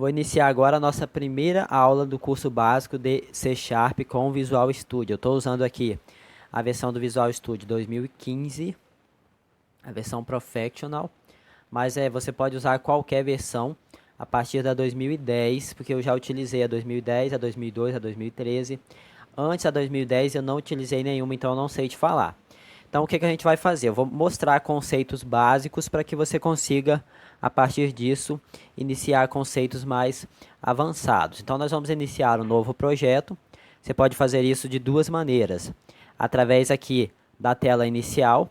Vou iniciar agora a nossa primeira aula do curso básico de C Sharp com o Visual Studio. Eu estou usando aqui a versão do Visual Studio 2015, a versão Professional, mas você pode usar qualquer versão a partir da 2010, porque eu já utilizei a 2010, a 2002, a 2013. Antes da 2010 eu não utilizei nenhuma, então eu não sei te falar. Então o que a gente vai fazer? Eu vou mostrar conceitos básicos para que você consiga, a partir disso, iniciar conceitos mais avançados. Então nós vamos iniciar um novo projeto. Você pode fazer isso de duas maneiras. Através aqui da tela inicial.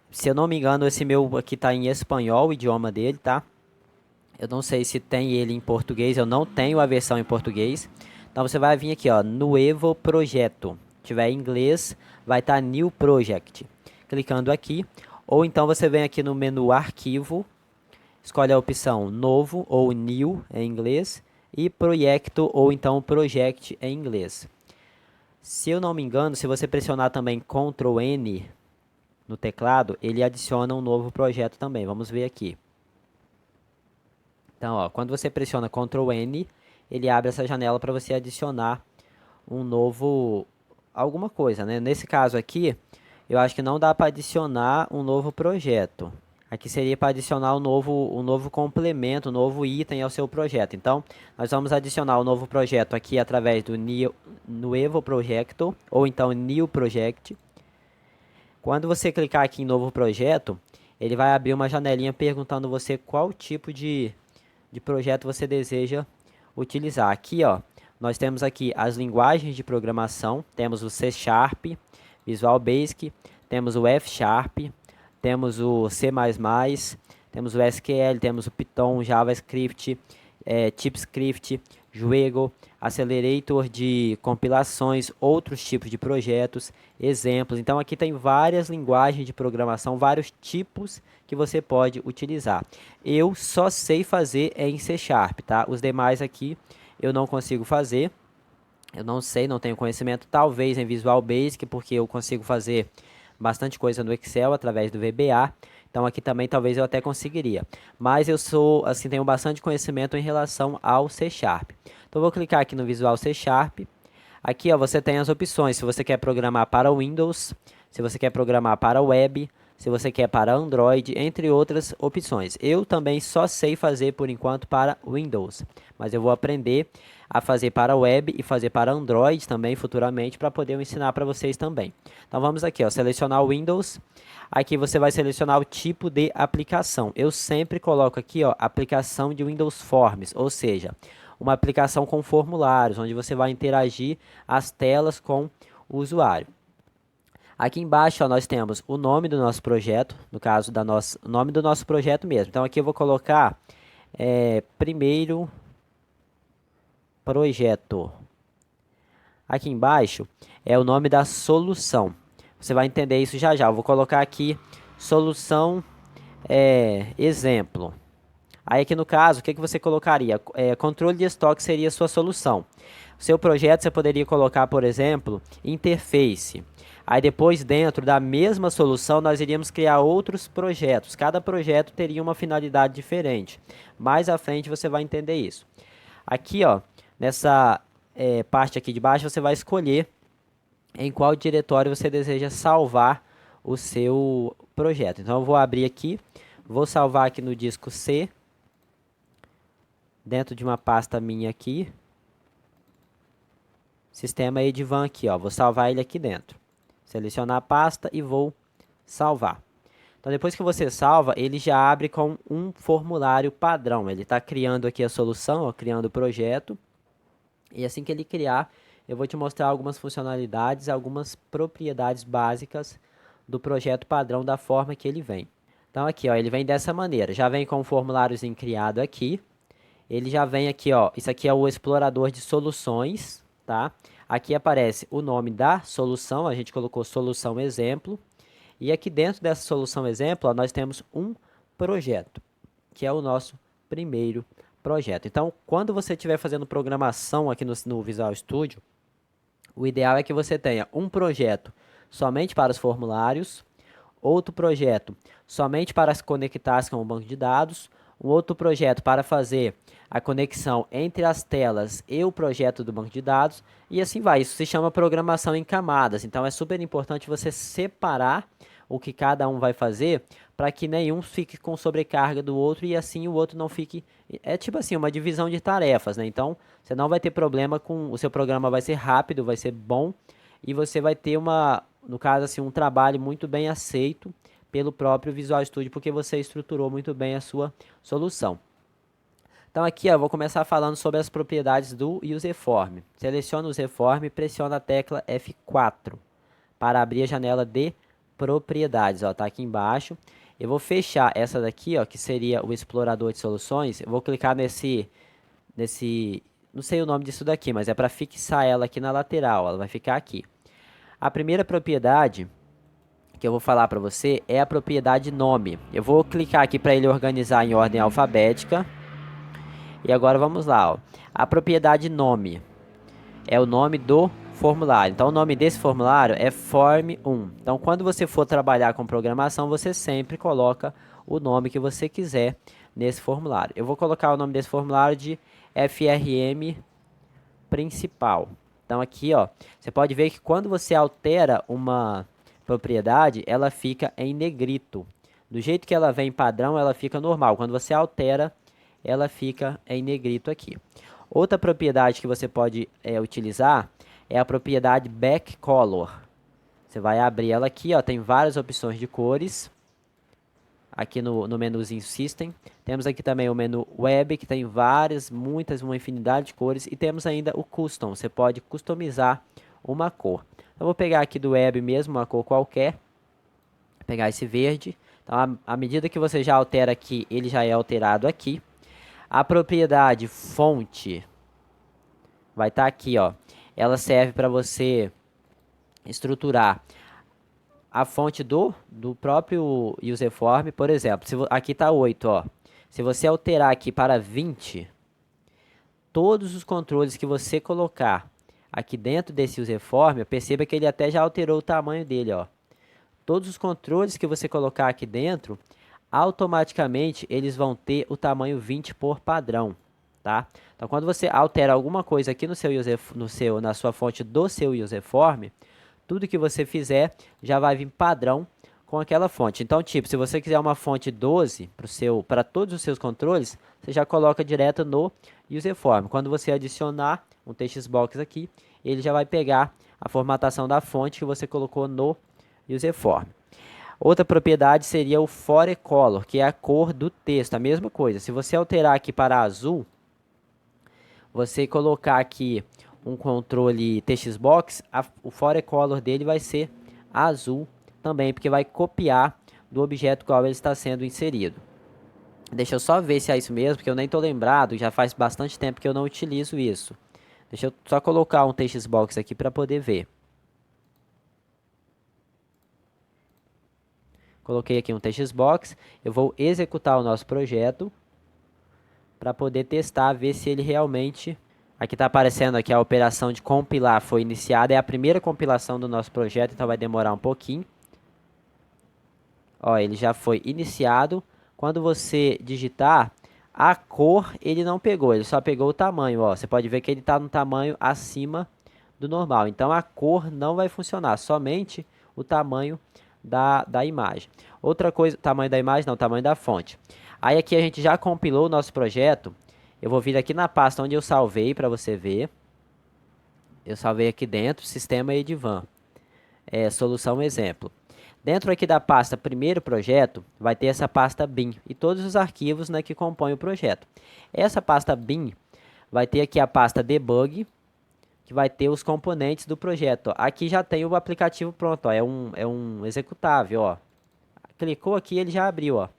Se eu não me engano, esse meu aqui está em espanhol, o idioma dele, tá? Eu não sei se tem ele em português, eu não tenho a versão em português. Então você vai vir aqui, ó, Nuevo Projeto. Se tiver em inglês, vai estar New Project. Clicando aqui, ou então você vem aqui no menu Arquivo, escolhe a opção Novo ou New em inglês e Projeto ou então Project em inglês. Se eu não me engano, se você pressionar também Ctrl N no teclado, ele adiciona um novo projeto também. Vamos ver aqui. Então, ó, quando você pressiona Ctrl N, ele abre essa janela para você adicionar um novo alguma coisa, né? Nesse caso aqui, eu acho que não dá para adicionar um novo projeto. Aqui seria para adicionar um novo complemento, um novo item ao seu projeto. Então, nós vamos adicionar o novo projeto aqui através do Nuevo Projeto ou então New Project. Quando você clicar aqui em novo projeto, ele vai abrir uma janelinha perguntando você qual tipo de projeto você deseja utilizar. Aqui, ó, nós temos aqui as linguagens de programação, temos o C Sharp, Visual Basic, temos o F Sharp, temos o C++, temos o SQL, temos o Python, JavaScript, TypeScript, Juego, Accelerator de compilações, outros tipos de projetos, exemplos. Então aqui tem várias linguagens de programação, vários tipos que você pode utilizar. Eu só sei fazer em C Sharp, tá? Os demais aqui eu não consigo fazer. Eu não sei, não tenho conhecimento, talvez em Visual Basic, porque eu consigo fazer bastante coisa no Excel através do VBA. Então aqui também talvez eu até conseguiria. Mas eu sou, assim, tenho bastante conhecimento em relação ao C Sharp. Então eu vou clicar aqui no Visual C Sharp. Aqui, ó, você tem as opções, se você quer programar para Windows, se você quer programar para Web, se você quer para Android, entre outras opções. Eu também só sei fazer por enquanto para Windows, mas eu vou aprender a fazer para Web e fazer para Android também futuramente para poder ensinar para vocês também. Então vamos aqui, ó, selecionar o Windows. Aqui você vai selecionar o tipo de aplicação. Eu sempre coloco aqui, ó, aplicação de Windows Forms, ou seja, uma aplicação com formulários, onde você vai interagir as telas com o usuário. Aqui embaixo, ó, nós temos o nome do nosso projeto, no caso o nome do nosso projeto mesmo. Então aqui eu vou colocar primeiro projeto. Aqui embaixo é o nome da solução. Você vai entender isso já já. Eu vou colocar aqui solução exemplo. Aí aqui no caso, o que você colocaria? Controle de estoque seria a sua solução. O seu projeto você poderia colocar, por exemplo, interface. Aí depois, dentro da mesma solução, nós iríamos criar outros projetos. Cada projeto teria uma finalidade diferente. Mais à frente você vai entender isso. Aqui, ó, nessa parte aqui de baixo, você vai escolher em qual diretório você deseja salvar o seu projeto. Então eu vou abrir aqui, vou salvar aqui no disco C, dentro de uma pasta minha aqui, sistema Edvan aqui, ó, vou salvar ele aqui dentro. Selecionar a pasta e vou salvar. Então depois que você salva, ele já abre com um formulário padrão. Ele está criando aqui a solução, ó, criando o projeto. E assim que ele criar, eu vou te mostrar algumas funcionalidades, algumas propriedades básicas do projeto padrão da forma que ele vem. Então aqui, ó, ele vem dessa maneira. Já vem com um formuláriozinho criado aqui. Ele já vem aqui, ó, isso aqui é o explorador de soluções, tá? Aqui aparece o nome da solução, a gente colocou solução exemplo. E aqui dentro dessa solução exemplo, ó, nós temos um projeto, que é o nosso primeiro projeto. Então, quando você estiver fazendo programação aqui no Visual Studio, o ideal é que você tenha um projeto somente para os formulários, outro projeto somente para se conectar com o banco de dados, um outro projeto para fazer a conexão entre as telas e o projeto do banco de dados, e assim vai. Isso se chama programação em camadas. Então é super importante você separar o que cada um vai fazer para que nenhum fique com sobrecarga do outro e assim o outro não fique. É tipo assim, uma divisão de tarefas, né? Então você não vai ter problema com. O seu programa vai ser rápido, vai ser bom e você vai ter no caso assim, um trabalho muito bem aceito pelo próprio Visual Studio, porque você estruturou muito bem a sua solução. Então aqui ó, eu vou começar falando sobre as propriedades do Userform. Seleciona o Userform e pressiona a tecla F4 para abrir a janela de propriedades. Ó, tá aqui embaixo. Eu vou fechar essa daqui, ó, que seria o explorador de soluções. Eu vou clicar não sei o nome disso daqui, mas é para fixar ela aqui na lateral. Ela vai ficar aqui. A primeira propriedade que eu vou falar para você é a propriedade nome. Eu vou clicar aqui para ele organizar em ordem alfabética. E agora vamos lá, ó. A propriedade nome é o nome do formulário. Então o nome desse formulário é Form1. Então quando você for trabalhar com programação, você sempre coloca o nome que você quiser nesse formulário. Eu vou colocar o nome desse formulário de FRM principal. Então aqui, ó, você pode ver que quando você altera uma propriedade, ela fica em negrito. Do jeito que ela vem padrão, ela fica normal. Quando você altera, ela fica em negrito aqui. Outra propriedade que você pode utilizar é a propriedade backcolor. Você vai abrir ela aqui, ó, tem várias opções de cores. Aqui no menuzinho System. Temos aqui também o menu Web, que tem uma infinidade de cores. E temos ainda o Custom, você pode customizar uma cor. Eu vou pegar aqui do Web mesmo, uma cor qualquer. Pegar esse verde. Então, à medida que você já altera aqui, ele já é alterado aqui. A propriedade fonte vai estar aqui, ó. Ela serve para você estruturar a fonte do próprio Userform. Por exemplo, aqui está 8, ó. Se você alterar aqui para 20, todos os controles que você colocar aqui dentro desse Userform, perceba que ele até já alterou o tamanho dele, ó. Todos os controles que você colocar aqui dentro, automaticamente eles vão ter o tamanho 20 por padrão, tá? Então quando você altera alguma coisa aqui na sua fonte do seu Userform, tudo que você fizer já vai vir padrão com aquela fonte. Então, tipo, se você quiser uma fonte 12 para todos os seus controles, você já coloca direto no Userform. Quando você adicionar um textbox aqui, ele já vai pegar a formatação da fonte que você colocou no Userform. Outra propriedade seria o Forecolor, que é a cor do texto, a mesma coisa. Se você alterar aqui para azul, você colocar aqui um controle TXBox, o Forecolor dele vai ser azul também, porque vai copiar do objeto qual ele está sendo inserido. Deixa eu só ver se é isso mesmo, porque eu nem estou lembrado, já faz bastante tempo que eu não utilizo isso. Deixa eu só colocar um TXBox aqui para poder ver. Coloquei aqui um TXBox, eu vou executar o nosso projeto para poder testar, ver se ele realmente... Aqui está aparecendo aqui a operação de compilar foi iniciada, é a primeira compilação do nosso projeto, então vai demorar um pouquinho. Ó, ele já foi iniciado. Quando você digitar, a cor ele não pegou, ele só pegou o tamanho. Ó, você pode ver que ele está no tamanho acima do normal. Então a cor não vai funcionar, somente o tamanho da imagem. Outra coisa, tamanho da imagem não, tamanho da fonte. Aí aqui a gente já compilou o nosso projeto. Eu vou vir aqui na pasta onde eu salvei para você ver. Eu salvei aqui dentro, Sistema Edvan. Solução exemplo. Dentro aqui da pasta Primeiro Projeto, vai ter essa pasta bin e todos os arquivos, né, que compõem o projeto. Essa pasta bin vai ter aqui a pasta Debug, que vai ter os componentes do projeto. Ó. Aqui já tem o aplicativo pronto, ó. É um executável. Ó. Clicou aqui, ele já abriu. Ó.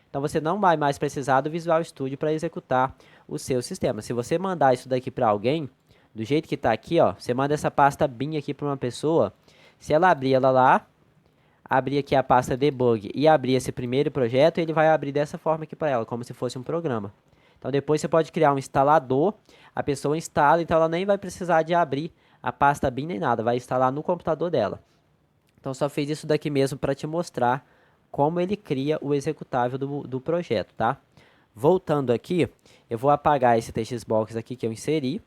Então você não vai mais precisar do Visual Studio para executar o seu sistema. Se você mandar isso daqui para alguém, do jeito que está aqui, ó, você manda essa pasta bin aqui para uma pessoa, se ela abrir ela lá, abrir aqui a pasta debug e abrir esse primeiro projeto, ele vai abrir dessa forma aqui para ela, como se fosse um programa. Então depois você pode criar um instalador, a pessoa instala, então ela nem vai precisar de abrir a pasta bin nem nada, vai instalar no computador dela. Então só fiz isso daqui mesmo para te mostrar como ele cria o executável do projeto, tá? Voltando aqui, eu vou apagar esse textbox aqui que eu inseri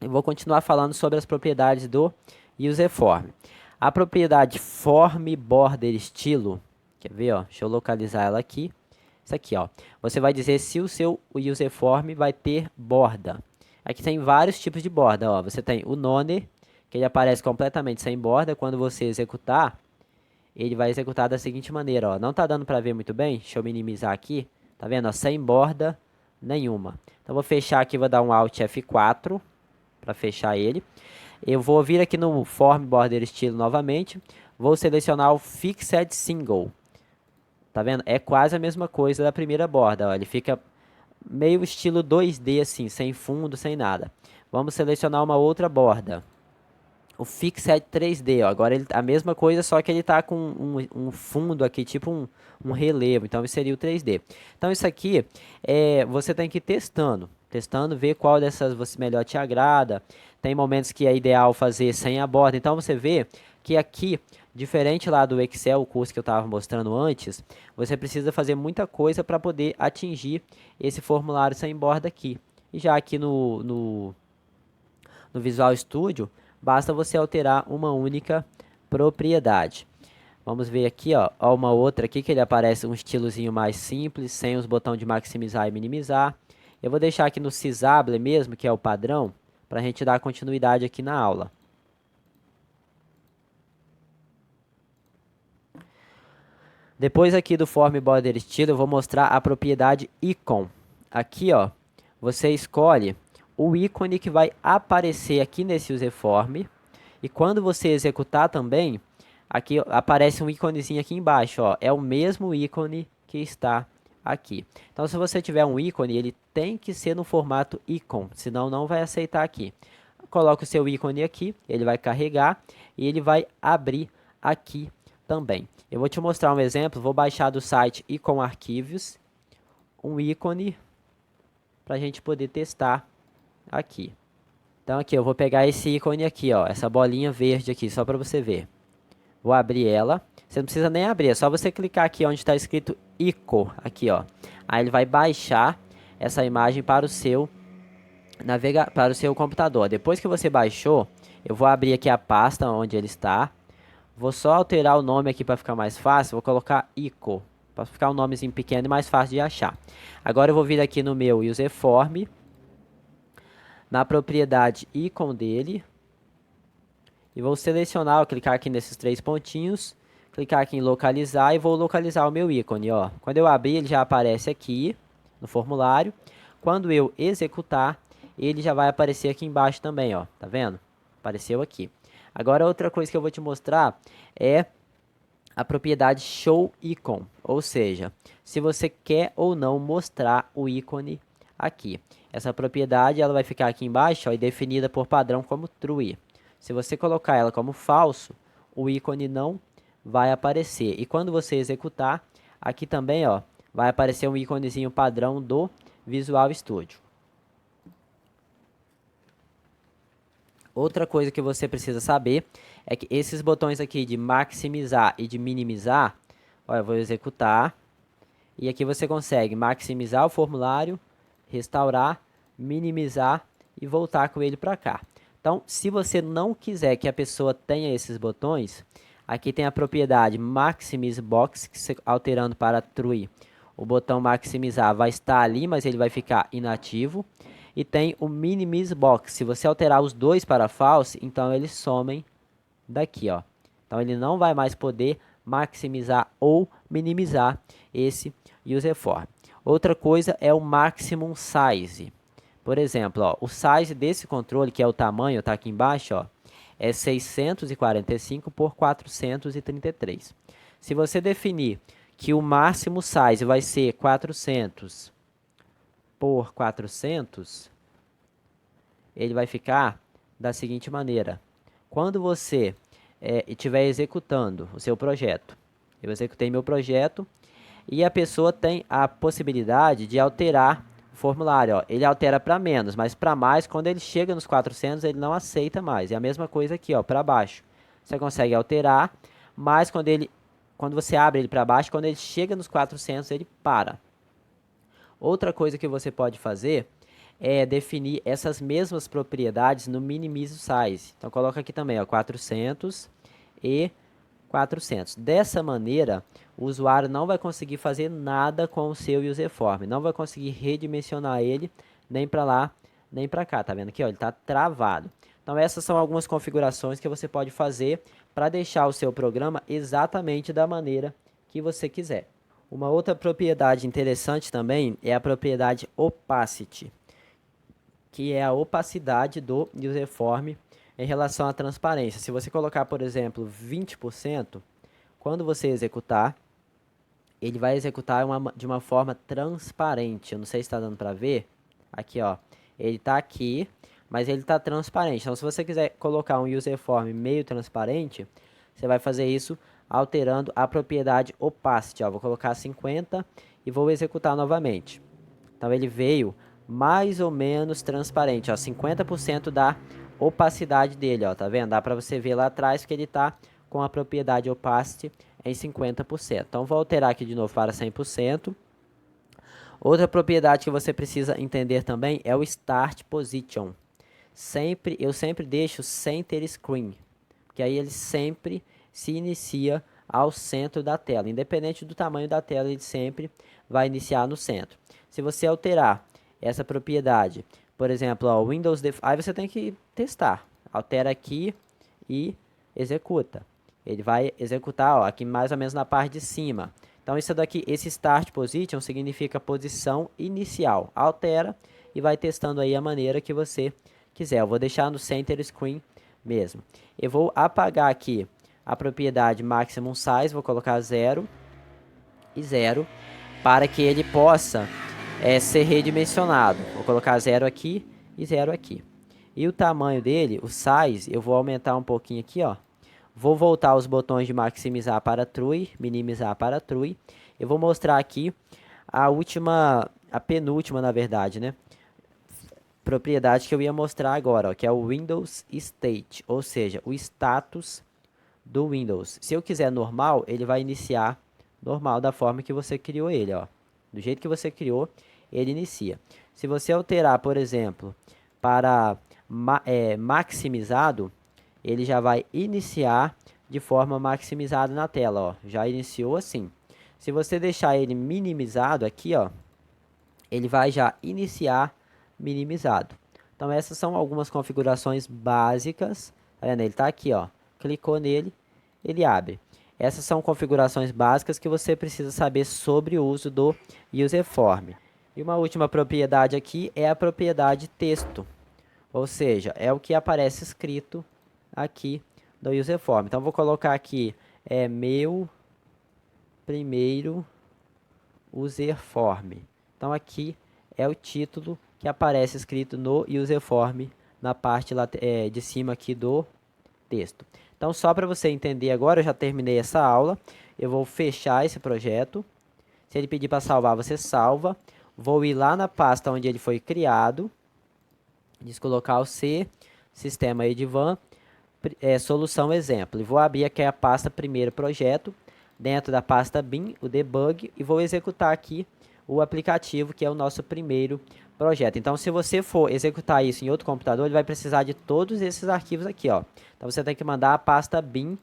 e vou continuar falando sobre as propriedades do userform. A propriedade form border estilo, quer ver, ó? Deixa eu localizar ela aqui. Isso aqui, ó. Você vai dizer se o seu userform vai ter borda. Aqui tem vários tipos de borda, ó. Você tem o none, que ele aparece completamente sem borda. Quando você executar, ele vai executar da seguinte maneira, ó. Não tá dando para ver muito bem? Deixa eu minimizar aqui. Tá vendo, ó? Sem borda nenhuma. Então, vou fechar aqui, vou dar um Alt F4 para fechar ele. Eu vou vir aqui no Form Border Estilo novamente. Vou selecionar o Fixed Single. Tá vendo? É quase a mesma coisa da primeira borda, ó. Ele fica meio estilo 2D assim, sem fundo, sem nada. Vamos selecionar uma outra borda. O Fixed 3D, ó. Agora ele, a mesma coisa, só que ele tá com um fundo aqui, tipo um relevo. Então, isso seria o 3D. Então, isso aqui, você tem que ir testando. Testando, ver qual dessas você melhor te agrada. Tem momentos que é ideal fazer sem a borda. Então, você vê que aqui, diferente lá do Excel, o curso que eu estava mostrando antes, você precisa fazer muita coisa para poder atingir esse formulário sem borda aqui. E já aqui no Visual Studio, basta você alterar uma única propriedade. Vamos ver aqui, ó, uma outra aqui que ele aparece um estilozinho mais simples, sem os botões de maximizar e minimizar. Eu vou deixar aqui no Sysable mesmo, que é o padrão, para a gente dar continuidade aqui na aula. Depois aqui do Form Border Style, eu vou mostrar a propriedade Icon. Aqui, ó, você escolhe o ícone que vai aparecer aqui nesse userform. E quando você executar também, aqui aparece um íconezinho aqui embaixo, ó, é o mesmo ícone que está aqui. Então, se você tiver um ícone, ele tem que ser no formato icon, senão não vai aceitar aqui. Coloca o seu ícone aqui, ele vai carregar e ele vai abrir aqui também. Eu vou te mostrar um exemplo, vou baixar do site Icon Arquives, um ícone para a gente poder testar aqui. Então aqui eu vou pegar esse ícone aqui, ó, essa bolinha verde aqui, só para você ver. Vou abrir ela. Você não precisa nem abrir, é só você clicar aqui onde está escrito Icon, aqui, ó. Aí ele vai baixar essa imagem para o seu para o seu computador. Depois que você baixou, eu vou abrir aqui a pasta onde ele está. Vou só alterar o nome aqui para ficar mais fácil. Vou colocar Icon, para ficar um nomezinho pequeno e mais fácil de achar. Agora eu vou vir aqui no meu userform, na propriedade Icon dele, e vou selecionar, vou clicar aqui nesses três pontinhos, clicar aqui em localizar e vou localizar o meu ícone, ó. Quando eu abrir, ele já aparece aqui no formulário. Quando eu executar, ele já vai aparecer aqui embaixo também, ó. Tá vendo? Apareceu aqui. Agora, outra coisa que eu vou te mostrar é a propriedade Show Icon, ou seja, se você quer ou não mostrar o ícone aqui. Essa propriedade ela vai ficar aqui embaixo, ó, e definida por padrão como True. Se você colocar ela como falso, o ícone não vai aparecer. E quando você executar, aqui também, ó, vai aparecer um íconezinho padrão do Visual Studio. Outra coisa que você precisa saber é que esses botões aqui de maximizar e de minimizar, ó, eu vou executar, e aqui você consegue maximizar o formulário, restaurar, minimizar e voltar com ele para cá. Então, se você não quiser que a pessoa tenha esses botões, aqui tem a propriedade Maximize Box, que você, alterando para True, o botão maximizar vai estar ali, mas ele vai ficar inativo. E tem o Minimize Box, se você alterar os dois para False, então eles somem daqui, ó. Então ele não vai mais poder maximizar ou minimizar esse userform. Outra coisa é o Maximum Size. Por exemplo, ó, o size desse controle, que é o tamanho, está aqui embaixo, ó, é 645 por 433. Se você definir que o máximo size vai ser 400 por 400, ele vai ficar da seguinte maneira. Quando você estiver executando o seu projeto, eu executei meu projeto, e a pessoa tem a possibilidade de alterar o formulário. Ó. Ele altera para menos, mas para mais, quando ele chega nos 400, ele não aceita mais. É a mesma coisa aqui, ó, para baixo. Você consegue alterar, mas quando você abre ele para baixo, quando ele chega nos 400, ele para. Outra coisa que você pode fazer é definir essas mesmas propriedades no minimize size. Então coloca aqui também, ó, 400 e 400. Dessa maneira, o usuário não vai conseguir fazer nada com o seu userform, não vai conseguir redimensionar ele nem para lá, nem para cá, tá vendo aqui, ó, ele está travado. Então essas são algumas configurações que você pode fazer para deixar o seu programa exatamente da maneira que você quiser. Uma outra propriedade interessante também é a propriedade opacity, que é a opacidade do userform em relação à transparência. Se você colocar, por exemplo, 20%, quando você executar, ele vai executar de uma forma transparente. Eu não sei se está dando para ver. Aqui, ó. Ele está aqui, mas ele está transparente. Então, se você quiser colocar um userform meio transparente, você vai fazer isso alterando a propriedade opacity. Ó. Vou colocar 50 e vou executar novamente. Então, ele veio mais ou menos transparente, ó, 50% da opacidade dele, ó, tá vendo? Dá para você ver lá atrás que ele tá com a propriedade opacity em 50%. Então, vou alterar aqui de novo para 100%. Outra propriedade que você precisa entender também é o Start Position. Eu sempre deixo Center Screen, porque aí ele sempre se inicia ao centro da tela. Independente do tamanho da tela, ele sempre vai iniciar no centro. Se você alterar essa propriedade, por exemplo, ó, Windows aí você tem que testar. Altera aqui e executa. Ele vai executar, ó, aqui mais ou menos na parte de cima. Então isso daqui, esse Start Position significa posição inicial. Altera e vai testando aí a maneira que você quiser. Eu vou deixar no Center Screen mesmo. Eu vou apagar aqui a propriedade Maximum Size, vou colocar 0 e 0, para que ele possa ser redimensionado. Vou colocar 0 aqui e 0 aqui. E o tamanho dele, o size, eu vou aumentar um pouquinho aqui, ó. Vou voltar os botões de maximizar para true, minimizar para true. Eu vou mostrar aqui a penúltima, na verdade, né? Propriedade que eu ia mostrar agora, ó, que é o Windows State, ou seja, o status do Windows. Se eu quiser normal, ele vai iniciar normal da forma que você criou ele, ó. Do jeito que você criou, ele inicia. Se você alterar, por exemplo, para maximizado, ele já vai iniciar de forma maximizada na tela, ó. Já iniciou assim. Se você deixar ele minimizado aqui, ó, ele vai já iniciar minimizado. Então essas são algumas configurações básicas. Tá vendo? Ele está aqui, ó. Clicou nele, ele abre. Essas são configurações básicas que você precisa saber sobre o uso do userform. E uma última propriedade aqui é a propriedade texto. Ou seja, é o que aparece escrito aqui do userform. Então vou colocar aqui meu primeiro userform. Então aqui é o título que aparece escrito no userform na parte de cima aqui do texto. Então só para você entender agora, eu já terminei essa aula. Eu vou fechar esse projeto. Se ele pedir para salvar, você salva. Vou ir lá na pasta onde ele foi criado. Descolocar o C, sistema Edvan, solução exemplo. E vou abrir aqui a pasta primeiro projeto. Dentro da pasta bin, o debug, e vou executar aqui o aplicativo, que é o nosso primeiro projeto. Então, se você for executar isso em outro computador, ele vai precisar de todos esses arquivos aqui, ó. Então, você tem que mandar a pasta bin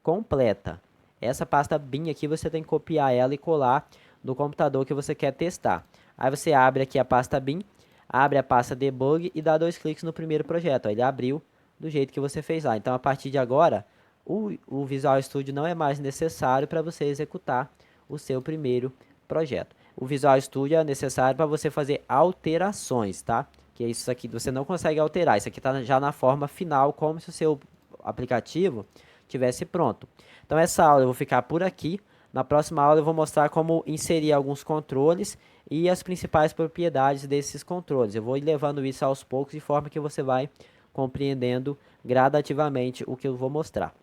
completa. Essa pasta bin aqui, você tem que copiar ela e colar no computador que você quer testar. Aí você abre aqui a pasta bin, abre a pasta debug e dá 2 cliques no primeiro projeto. Ó, ele abriu do jeito que você fez lá. Então, a partir de agora, o Visual Studio não é mais necessário para você executar o seu primeiro projeto. O Visual Studio é necessário para você fazer alterações, tá? Que isso aqui você não consegue alterar. Isso aqui está já na forma final, como se o seu aplicativo tivesse pronto. Então essa aula eu vou ficar por aqui. Na próxima aula eu vou mostrar como inserir alguns controles e as principais propriedades desses controles. Eu vou ir levando isso aos poucos de forma que você vai compreendendo gradativamente o que eu vou mostrar.